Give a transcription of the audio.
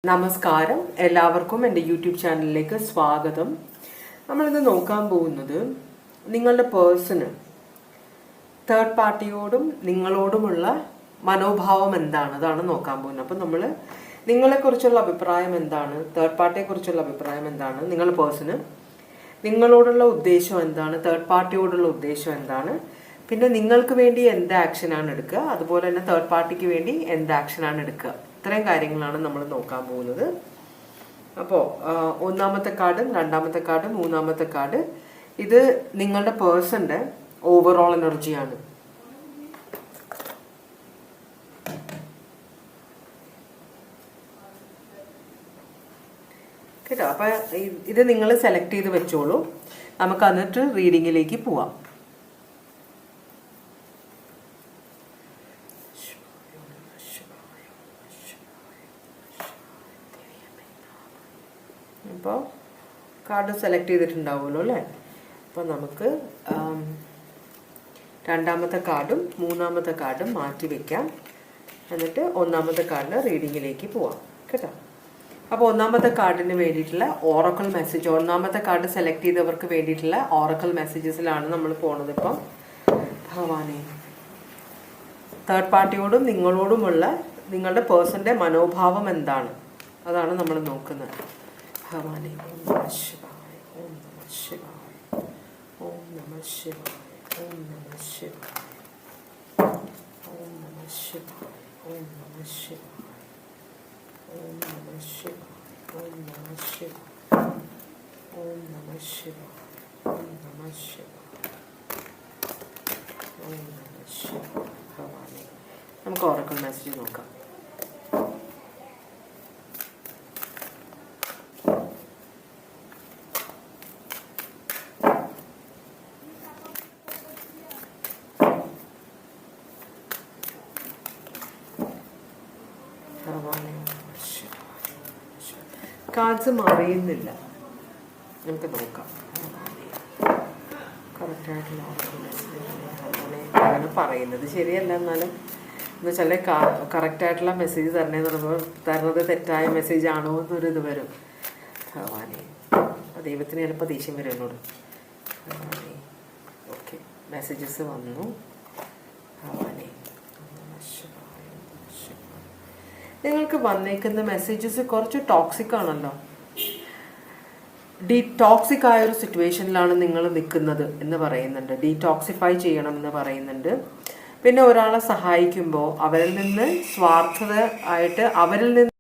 നമസ്കാരം, എല്ലാവർക്കും എൻ്റെ യൂട്യൂബ് ചാനലിലേക്ക് സ്വാഗതം. നമ്മളിന്ന് നോക്കാൻ പോകുന്നത് നിങ്ങളുടെ പേഴ്സണ് തേർഡ് പാർട്ടിയോടും നിങ്ങളോടുമുള്ള മനോഭാവം എന്താണ്, അതാണ് നോക്കാൻ പോകുന്നത്. അപ്പം നമ്മൾ നിങ്ങളെക്കുറിച്ചുള്ള അഭിപ്രായം എന്താണ്, തേർഡ് പാർട്ടിയെക്കുറിച്ചുള്ള അഭിപ്രായം എന്താണ്, നിങ്ങളുടെ പേഴ്സണ് നിങ്ങളോടുള്ള ഉദ്ദേശം എന്താണ്, തേർഡ് പാർട്ടിയോടുള്ള ഉദ്ദേശം എന്താണ്, പിന്നെ നിങ്ങൾക്ക് വേണ്ടി എന്ത് ആക്ഷനാണ് എടുക്കുക, അതുപോലെ തന്നെ തേർഡ് പാർട്ടിക്ക് വേണ്ടി എന്ത് ആക്ഷനാണ് എടുക്കുക. ഇത്രയും കാര്യങ്ങളാണ് നമ്മൾ നോക്കാൻ പോകുന്നത്. അപ്പോൾ ഒന്നാമത്തെ കാർഡ്, രണ്ടാമത്തെ കാർഡ്, മൂന്നാമത്തെ കാർഡ്, ഇത് നിങ്ങളുടെ പേഴ്സന്റെ ഓവറോൾ എനർജിയാണ്. കേട്ടോ? അപ്പൊ ഇത് നിങ്ങൾ സെലക്ട് ചെയ്ത് വെച്ചോളൂ. നമുക്ക് എന്നിട്ട് റീഡിങ്ങിലേക്ക് പോവാം. അപ്പോൾ കാർഡ് സെലക്ട് ചെയ്തിട്ടുണ്ടാവുമല്ലോ അല്ലേ? അപ്പോൾ നമുക്ക് രണ്ടാമത്തെ കാർഡും മൂന്നാമത്തെ കാർഡും മാറ്റി വയ്ക്കാം. എന്നിട്ട് ഒന്നാമത്തെ കാർഡിന് റീഡിങ്ങിലേക്ക് പോവാം. കേട്ടോ? അപ്പോൾ ഒന്നാമത്തെ കാർഡിന് വേണ്ടിയിട്ടുള്ള ഓറക്കിൾ മെസ്സേജ്, ഒന്നാമത്തെ കാർഡ് സെലക്ട് ചെയ്തവർക്ക് വേണ്ടിയിട്ടുള്ള ഓറക്കിൾ മെസ്സേജസിലാണ് നമ്മൾ പോണത്. ഇപ്പം ഭഗവാനെ, തേർഡ് പാർട്ടിയോടും നിങ്ങളോടുമുള്ള നിങ്ങളുടെ പേഴ്സന്റെ മനോഭാവം എന്താണ്, അതാണ് നമ്മൾ നോക്കുന്നത്. ഭഗവാനെ, ഓം നമഃ ശിവായ, ഓം നമഃ ശിവായ, ഓം നമഃ ശിവായ, ഓം നമഃ ശിവായ, ഓം നമഃ ശിവായ, ഓം നമഃ ശിവായ, ഓം നമഃ ശിവായ, ഓം നമഃ ശിവായ, ഓം നമഃ ശിവായ, ഓം നമഃ ശിവായ, ഓം നമഃ ശിവായ. ഭഗവാനെ, നമുക്ക് ഓറക്കിൾ മെസ്സേജ് നോക്കാം. കാർഡ്സ് മറിയുന്നില്ല, നമുക്ക് നോക്കാം. കറക്റ്റായിട്ടുള്ള അങ്ങനെ പറയുന്നത് ശരിയല്ല, എന്നാലും എന്ന് വെച്ചാൽ കറക്റ്റായിട്ടുള്ള മെസ്സേജ് തരുന്നത് തെറ്റായ മെസ്സേജ് ആണോ എന്നൊരു ഇത് വരും. ഭഗവാനെ, ദൈവത്തിന് ചിലപ്പോൾ ദേഷ്യം വരും എന്നോട്. ഭഗവാനെ, ഓക്കെ, മെസ്സേജസ് വന്നു. ഭഗവാനെ, നിങ്ങൾക്ക് വന്നേക്കുന്ന മെസ്സേജസ് കുറച്ച് ടോക്സിക് ആണല്ലോ. ടോക്സിക് ആയ ഒരു സിറ്റുവേഷനിലാണ് നിങ്ങൾ നിൽക്കുന്നത് എന്ന് പറയുന്നുണ്ട്. ഡീടോക്സിഫൈ ചെയ്യണം എന്ന് പറയുന്നുണ്ട്. പിന്നെ ഒരാളെ സഹായിക്കുമ്പോൾ അവരിൽ നിന്ന് സ്വാർത്ഥത ആയിട്ട് അവരിൽ നിന്ന്